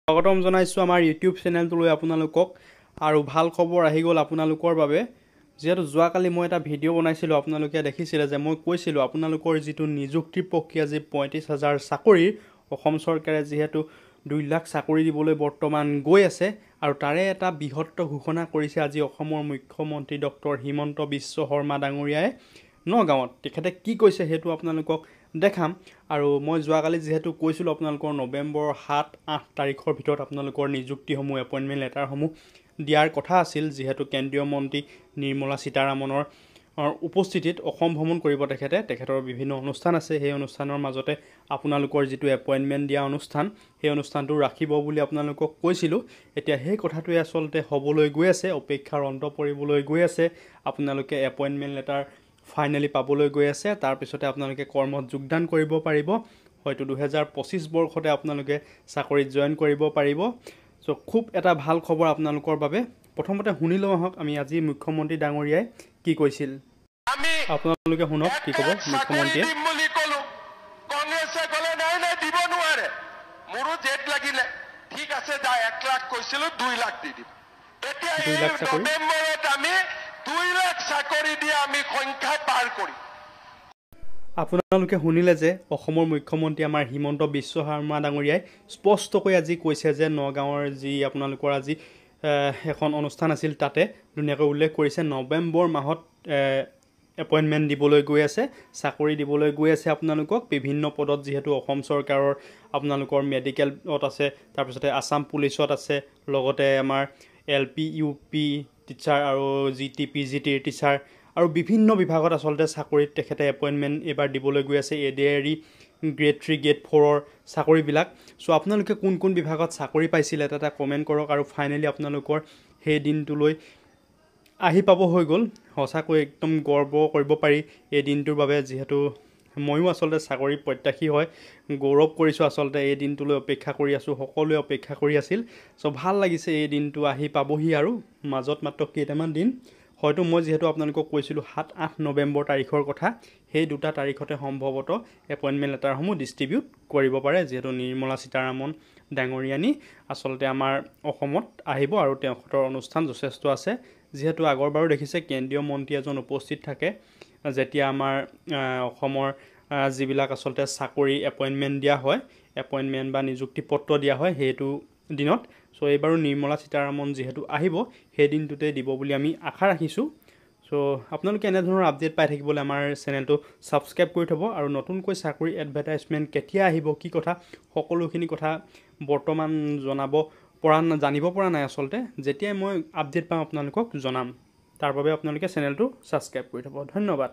স্বাগতম জনাইছোঁ আমাৰ ইউটিউব চেনেলটোলৈ আপোনালোকক আৰু ভাল খবৰ আহি গ'ল আপোনালোকৰ বাবে যেহেতু যোৱাকালি মই এটা ভিডিঅ' বনাইছিলোঁ আপোনালোকে দেখিছিলে যে মই কৈছিলোঁ আপোনালোকৰ যিটো নিযুক্তি প্ৰক্ৰিয়া যি ৩৫,০০০ চাকৰি অসম চৰকাৰে যিহেতু ২ লাখ চাকৰি দিবলৈ বৰ্তমান গৈ আছে আৰু তাৰে এটা বৃহৎ ঘোষণা কৰিছে আজি অসমৰ মুখ্যমন্ত্ৰী ডক্টৰ হিমন্ত বিশ্ব শৰ্মা ডাঙৰীয়াই নগাঁৱত তেখেতে কি কৈছে সেইটো আপোনালোকক দেখাম আৰু মই যোৱাকালি যেহেতু কৈছিলোঁ আপোনালোকৰ নৱেম্বৰ ৭-৮ তাৰিখৰ ভিতৰত আপোনালোকৰ নিযুক্তিসমূহ এপইণ্টমেণ্ট লেটাৰসমূহ দিয়াৰ কথা আছিল যিহেতু কেন্দ্ৰীয় মন্ত্ৰী নিৰ্মলা সীতাৰামনৰ উপস্থিতিত অসম ভ্ৰমণ কৰিব তেখেতৰ বিভিন্ন অনুষ্ঠান আছে সেই অনুষ্ঠানৰ মাজতে আপোনালোকৰ যিটো এপইণ্টমেণ্ট দিয়া অনুষ্ঠান সেই অনুষ্ঠানটো ৰাখিব বুলি আপোনালোকক কৈছিলোঁ এতিয়া সেই কথাটোৱে আচলতে হ'বলৈ গৈ আছে অপেক্ষাৰ অন্ত পৰিবলৈ গৈ আছে আপোনালোকে এপইণ্টমেণ্ট লেটাৰ ফাইনেলি পাবলৈ গৈ আছে তাৰ পিছতে আপোনালোকে কৰ্মত যোগদান কৰিব পাৰিব হয়তো 2025 বৰ্ষতে আপোনালোকে চাকৰিত জয়েন কৰিব পাৰিব সো খুব এটা ভাল খবৰ আপোনালোকৰ বাবে প্ৰথমতে শুনি লওঁ আহক আমি আজি মুখ্যমন্ত্ৰী ডাঙৰীয়াই কি কৈছিল আপোনালোকে শুনক কি ক'ব মুখ্যমন্ত্ৰীয়ে কংগ্ৰেছে ক'লে নাই দিব নোৱাৰে মোৰো জেদ লাগিলে ঠিক আছে যা 1 লাখ কৈছিলোঁ 2 লাখ দি দিম এতিয়া এই নৱেম্বৰত আমি 2 লাখ চাকৰি দিয়ে আমি সংখ্যা পাৰ কৰিম আপোনালোকে শুনিলে যে অসমৰ মুখ্যমন্ত্ৰী আমাৰ হিমন্ত বিশ্ব শৰ্মা ডাঙৰীয়াই স্পষ্টকৈ আজি কৈছে যে নগাঁৱৰ যি আপোনালোকৰ আজি এখন অনুষ্ঠান আছিল তাতে ধুনীয়াকৈ উল্লেখ কৰিছে নৱেম্বৰ মাহত এপইণ্টমেণ্ট দিবলৈ গৈ আছে চাকৰি দিবলৈ গৈ আছে আপোনালোকক বিভিন্ন পদত যিহেতু অসম চৰকাৰৰ আপোনালোকৰ মেডিকেলত আছে তাৰপিছতে আসাম পুলিচত আছে লগতে আমাৰ LP UP টিচাৰ আৰু GT PGTৰ টিচাৰ আৰু বিভিন্ন বিভাগত আচলতে চাকৰিত তেখেতে এপইণ্টমেণ্ট এবাৰ দিবলৈ গৈ আছে ADRE গ্ৰেড 3 গ্ৰেড 4ৰ চাকৰিবিলাক সো আপোনালোকে কোন কোন বিভাগত চাকৰি পাইছিল এটা কমেণ্ট কৰক আৰু ফাইনেলি আপোনালোকৰ সেই দিনটোলৈ আহি পাব হৈ গ'ল সঁচাকৈ একদম গৰ্ব কৰিব পাৰি এই দিনটোৰ বাবে যিহেতু ময়ো আচলতে চাকৰি প্ৰত্যাশী হয় গৌৰৱ কৰিছোঁ আচলতে এই দিনটোলৈ অপেক্ষা কৰি আছোঁ সকলোৱে অপেক্ষা কৰি আছিল সো ভাল লাগিছে এই দিনটো আহি পাবহি আৰু মাজত মাত্ৰ কেইটামান দিন হয়তো মই যেহেতু আপোনালোকক কৈছিলোঁ ৭-৮ নৱেম্বৰ তাৰিখৰ কথা সেই দুটা তাৰিখতে সম্ভৱতঃ এপইণ্টমেণ্ট লেটাৰসমূহ ডিষ্ট্ৰিবিউট কৰিব পাৰে যিহেতু নিৰ্মলা সীতাৰামন ডাঙৰীয়ানী আচলতে আমাৰ অসমত আহিব আৰু তেখেতৰ অনুষ্ঠান যথেষ্ট আছে যিহেতু আগৰবাৰো দেখিছে কেন্দ্ৰীয় মন্ত্ৰী এজন উপস্থিত থাকে যেতিয়া আমাৰ অসমৰ যিবিলাক আচলতে চাকৰি এপইণ্টমেণ্ট দিয়া হয় এপইণ্টমেণ্ট বা নিযুক্তি পত্ৰ দিয়া হয় সেইটো দিনত সো এইবাৰো নিৰ্মলা সীতাৰামন যিহেতু আহিব সেই দিনটোতে দিব বুলি আমি আশা ৰাখিছোঁ সো আপোনালোকে এনেধৰণৰ আপডেট পাই থাকিবলৈ আমাৰ চেনেলটো ছাবস্ক্ৰাইব কৰি থ'ব আৰু নতুনকৈ চাকৰি এডভাৰটাইজমেণ্ট কেতিয়া আহিব কি কথা সকলোখিনি কথা বৰ্তমান জানিব পৰা নাই আচলতে যেতিয়াই মই আপডেট পাম আপোনালোকক জনাম তাৰ বাবে আপোনালোকে চেনেলটো ছাবস্ক্ৰাইব কৰি থ'ব ধন্যবাদ